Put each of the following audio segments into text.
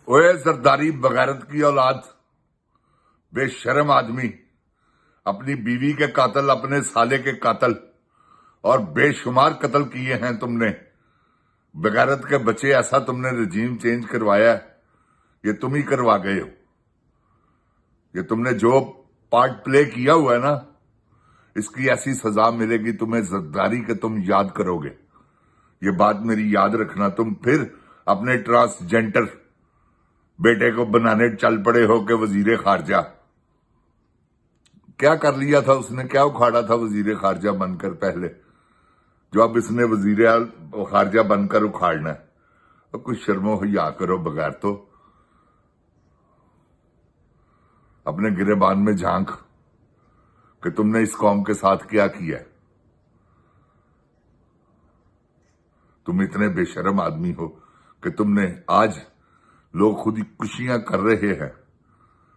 ओए जरदारी बगैरत की औलाद, बेशरम आदमी, अपनी बीवी के कातल, अपने साले के कातल, और बेशुमार कत्ल किए हैं तुमने। बगैरत के बच्चे, ऐसा तुमने रजीम चेंज करवाया है, ये तुम ही करवा गए हो। ये तुमने जो पार्ट प्ले किया हुआ है ना, इसकी ऐसी सजा मिलेगी तुम्हें जरदारी के, तुम याद करोगे। ये बात मेरी याद रखना। तुम फिर अपने ट्रांसजेंडर बेटे को बनाने चल पड़े हो कि वजीर खारजा। क्या कर लिया था उसने, क्या उखाड़ा था वजीर खारजा बनकर पहले, जो अब इसने वजीर खारजा बनकर उखाड़ना है। अब कुछ शर्मो हया करो बगैर तो। अपने गिरेबान में झांक कि तुमने इस कौम के साथ क्या किया है। तुम इतने बेशरम आदमी हो कि तुमने आज, लोग खुद ही खुशियां कर रहे हैं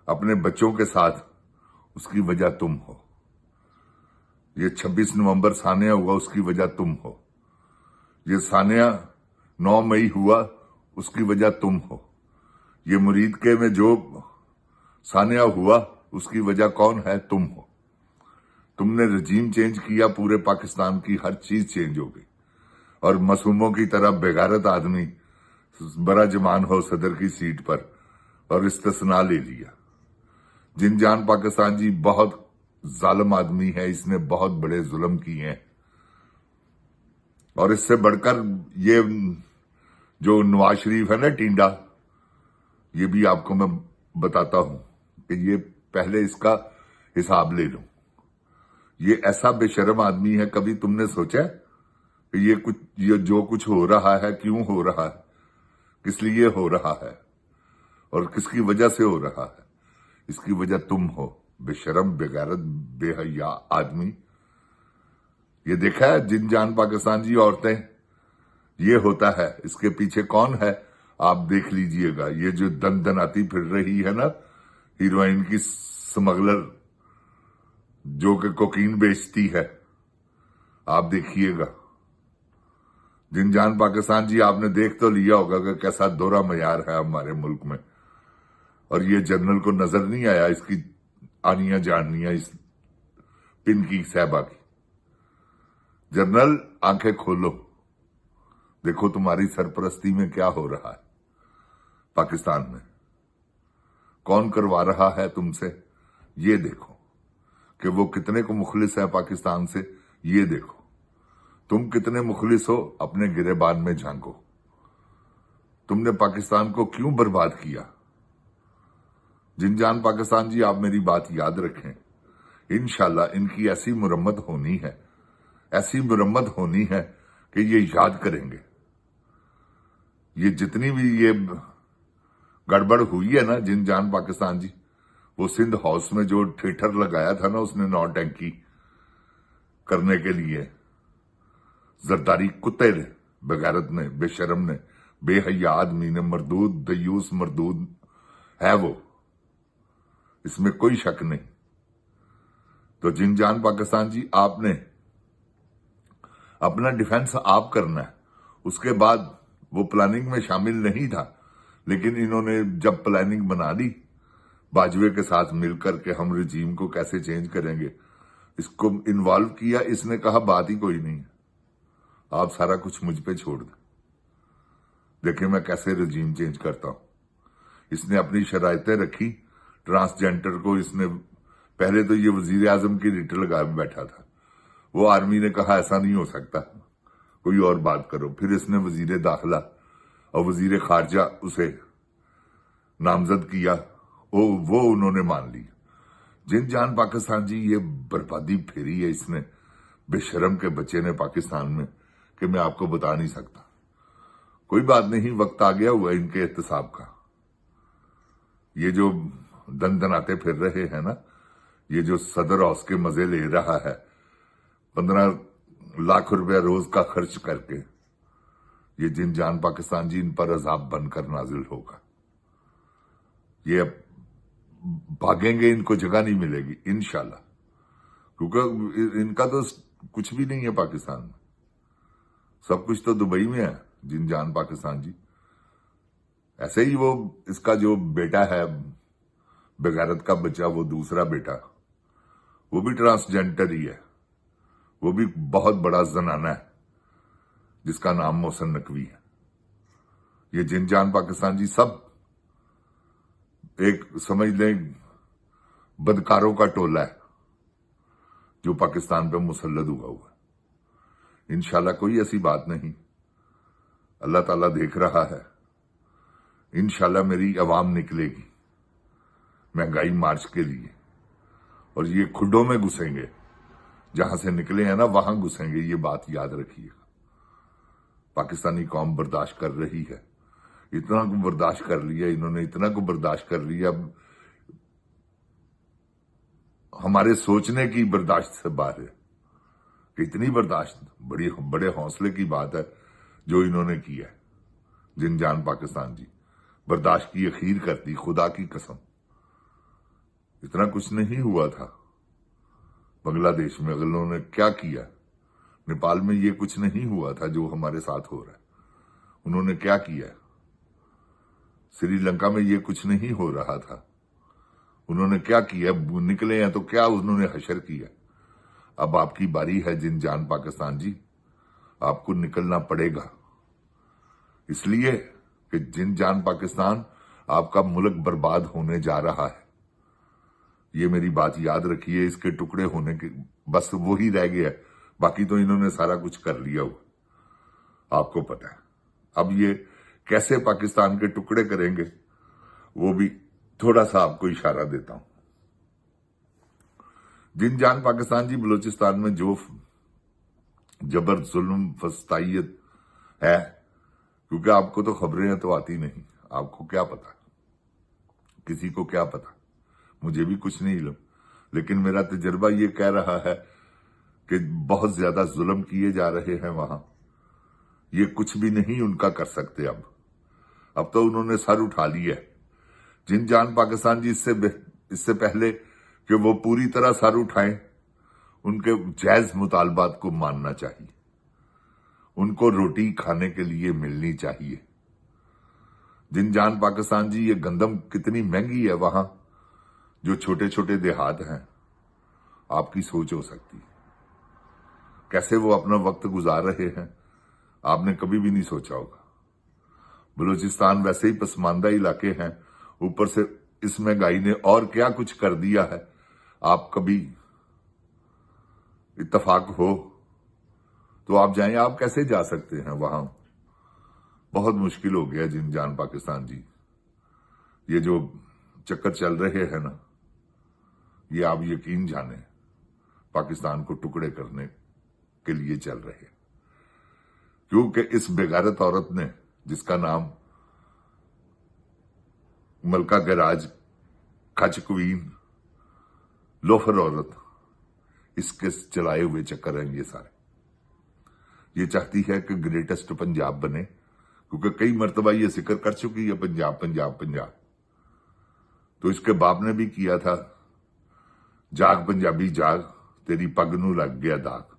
अपने बच्चों के साथ, उसकी वजह तुम हो। ये 26 नवंबर सानिया हुआ, उसकी वजह तुम हो। ये सानिया 9 मई हुआ, उसकी वजह तुम हो। ये मुरीद के में जो सानिया हुआ, उसकी वजह कौन है? तुम हो। तुमने रजीम चेंज किया, पूरे पाकिस्तान की हर चीज चेंज हो गई। और मासूमों की तरह बेगारत आदमी बड़ा जमान हो सदर की सीट पर और इस्तेस्ना ले लिया। जिनजान पाकिस्तान जी बहुत जालिम आदमी है, इसने बहुत बड़े जुल्म किए हैं। और इससे बढ़कर ये जो नवाज शरीफ है ना टिंडा, ये भी आपको मैं बताता हूं कि ये पहले इसका हिसाब ले लो। ये ऐसा बेशरम आदमी है, कभी तुमने सोचा कि ये जो कुछ हो रहा है, क्यों हो रहा है, किस लिए हो रहा है और किसकी वजह से हो रहा है? इसकी वजह तुम हो, बेशरम, बेगैरत, बेहया आदमी। ये देखा है जिनजान पाकिस्तान जी, औरतें, ये होता है। इसके पीछे कौन है आप देख लीजिएगा। ये जो दन दनाती फिर रही है ना, हीरोइन की स्मगलर, जो कि कोकीन बेचती है, आप देखिएगा। जिनजान पाकिस्तान जी, आपने देख तो लिया होगा कि कैसा दोहरा मयार है हमारे मुल्क में। और ये जनरल को नजर नहीं आया इसकी आनियां जाननियां, इस पिन की साहबा की। जनरल, आंखें खोलो, देखो तुम्हारी सरपरस्ती में क्या हो रहा है पाकिस्तान में। कौन करवा रहा है तुमसे, ये देखो। कि वो कितने को मुखलिस है पाकिस्तान से, ये देखो। तुम कितने मुखलिस हो, अपने गिरेबान में झांको। तुमने पाकिस्तान को क्यों बर्बाद किया? जिनजान पाकिस्तान जी, आप मेरी बात याद रखें। इंशाल्लाह इनकी ऐसी मुरम्मत होनी है, ऐसी मुरम्मत होनी है कि ये याद करेंगे। ये जितनी भी ये गड़बड़ हुई है ना, जिनजान पाकिस्तान जी, वो सिंध हाउस में जो थिएटर लगाया था ना उसने, नौटंकी करने के लिए, जरदारी कुत्ते ने, बगैरत ने, बेशरम ने, बेहया आदमी ने, मरदूद, दयूस मरदूद है वो, इसमें कोई शक नहीं। तो जिनजान पाकिस्तान जी, आपने अपना डिफेंस आप करना है। उसके बाद वो प्लानिंग में शामिल नहीं था, लेकिन इन्होंने जब प्लानिंग बना ली बाजवे के साथ मिलकर के हम रजीम को कैसे चेंज करेंगे, इसको इन्वॉल्व किया। इसने कहा बात ही कोई नहीं है, आप सारा कुछ मुझ पे छोड़ दें, देखिए मैं कैसे रजीम चेंज करता हूं। इसने अपनी शराइतें रखी। ट्रांसजेंडर को इसने, पहले तो ये वजीर आजम की रिट लगा बैठा था, वो आर्मी ने कहा ऐसा नहीं हो सकता, कोई और बात करो। फिर इसने वजीर दाखिला और वजीर खारजा उसे नामजद किया, वो उन्होंने मान लिया। जिनजान पाकिस्तान जी, ये बर्बादी फेरी है इसने, बेशरम के बच्चे ने पाकिस्तान में, कि मैं आपको बता नहीं सकता। कोई बात नहीं, वक्त आ गया हुआ इनके एहतसाब का। ये जो दन दनाते फिर रहे हैं ना, ये जो सदर हाउस के मजे ले रहा है 15 लाख रुपया रोज का खर्च करके, ये जिनजान पाकिस्तान जी, इन पर अजाब बनकर नाजिल होगा। ये अब भागेंगे, इनको जगह नहीं मिलेगी इंशाल्लाह, क्योंकि इनका तो कुछ भी नहीं है पाकिस्तान में, सब कुछ तो दुबई में है। जिनजान पाकिस्तान जी, ऐसे ही वो इसका जो बेटा है बेगैरत का बच्चा, वो दूसरा बेटा, वो भी ट्रांसजेंडर ही है, वो भी बहुत बड़ा जनाना है जिसका नाम मोहसिन नकवी है। ये जिन जान पाकिस्तान जी सब एक समझ लें बदकारों का टोला है जो पाकिस्तान पे मुसल्लत हुआ है। इंशाल्लाह कोई ऐसी बात नहीं, अल्लाह ताला देख रहा है। इंशाल्लाह मेरी आवाम निकलेगी महंगाई मार्च के लिए, और ये खुडों में घुसेंगे, जहां से निकले हैं ना वहां घुसेंगे, ये बात याद रखिएगा। पाकिस्तानी कौम बर्दाश्त कर रही है, इतना को बर्दाश्त कर लिया इन्होंने, इतना को बर्दाश्त कर लिया, अब हमारे सोचने की बर्दाश्त से बाहर है कि इतनी बर्दाश्त बड़े हौसले की बात है जो इन्होंने किया है। जिन जान पाकिस्तान जी बर्दाश्त की अखीर कर दी, खुदा की कसम। इतना कुछ नहीं हुआ था बांग्लादेश में, अगर उन्होंने क्या किया, नेपाल में ये कुछ नहीं हुआ था जो हमारे साथ हो रहा है। उन्होंने क्या किया, श्रीलंका में ये कुछ नहीं हो रहा था, उन्होंने क्या किया, निकले हैं तो क्या उन्होंने हशर किया। अब आपकी बारी है जिन जान पाकिस्तान जी, आपको निकलना पड़ेगा, इसलिए कि जिन जान पाकिस्तान आपका मुल्क बर्बाद होने जा रहा है। ये मेरी बात याद रखिए, इसके टुकड़े होने के बस वो ही रह गया, बाकी तो इन्होंने सारा कुछ कर लिया हुआ, आपको पता है। अब ये कैसे पाकिस्तान के टुकड़े करेंगे वो भी थोड़ा सा आपको इशारा देता हूं। जिन जान पाकिस्तान जी बलूचिस्तान में जो जबर जुल्म फस्तायत है, क्योंकि आपको तो खबरें तो आती नहीं, आपको क्या पता, किसी को क्या पता, मुझे भी कुछ नहीं इल्म, लेकिन मेरा तजर्बा ये कह रहा है कि बहुत ज्यादा जुल्म किए जा रहे हैं वहां। ये कुछ भी नहीं उनका कर सकते। अब तो उन्होंने सर उठा लिया है। जिन जान पाकिस्तान जी इससे पहले कि वो पूरी तरह सर उठाएं, उनके जायज मुतालबात को मानना चाहिए, उनको रोटी खाने के लिए मिलनी चाहिए। जिन जान पाकिस्तान जी, ये गंदम कितनी महंगी है वहां, जो छोटे छोटे देहात हैं, आपकी सोच हो सकती है। कैसे वो अपना वक्त गुजार रहे हैं, आपने कभी भी नहीं सोचा होगा। बलूचिस्तान वैसे ही पसमानदा इलाके हैं, ऊपर से इस महंगाई ने और क्या कुछ कर दिया है। आप कभी इत्तफाक हो तो आप जाएं, आप कैसे जा सकते हैं वहां, बहुत मुश्किल हो गया। जिन जान पाकिस्तान जी, ये जो चक्कर चल रहे हैं ना, ये आप यकीन जाने पाकिस्तान को टुकड़े करने के लिए चल रहे हैं, क्योंकि इस बेगैरत औरत ने, जिसका नाम मलका गराज, खच क्वीन, लोफर औरत, इसके चलाए हुए चक्कर हैं ये सारे। ये चाहती है कि ग्रेटेस्ट पंजाब बने, क्योंकि कई मर्तबा ये जिक्र कर चुकी है पंजाब पंजाब पंजाब। तो इसके बाप ने भी किया था, जाग पंजाबी जाग, तेरी पग नू लग गया दाग।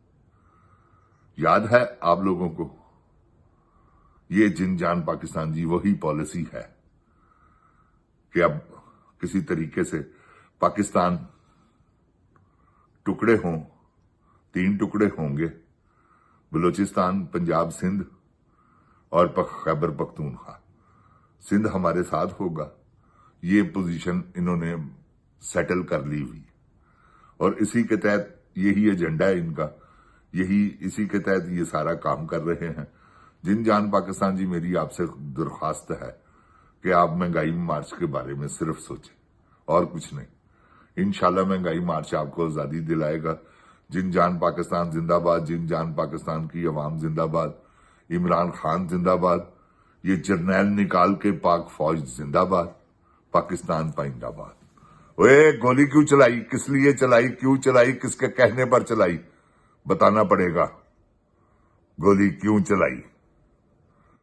याद है आप लोगों को? ये जिन जान पाकिस्तान जी वही पॉलिसी है कि अब किसी तरीके से पाकिस्तान टुकड़े हों, 3 टुकड़े होंगे, बलूचिस्तान, पंजाब, सिंध और खैबर पख्तूनख्वा। सिंध हमारे साथ होगा, ये पोजीशन इन्होंने सेटल कर ली हुई, और इसी के तहत यही एजेंडा है इनका, इसी के तहत ये सारा काम कर रहे हैं। जिन जान पाकिस्तान जी, मेरी आपसे दरख्वास्त है कि आप महंगाई मार्च के बारे में सिर्फ सोचें और कुछ नहीं। इंशाल्लाह महंगाई मार्च आपको आजादी दिलाएगा। जिन जान पाकिस्तान जिंदाबाद, जिन जान पाकिस्तान की अवाम जिंदाबाद, इमरान खान जिंदाबाद, ये जर्नैल निकाल के पाक फौज जिंदाबाद, पाकिस्तान पाइंदाबाद। ओए, गोली क्यों चलाई, किस लिए चलाई, क्यों चलाई, किसके कहने पर चलाई, बताना पड़ेगा। गोली क्यों चलाई?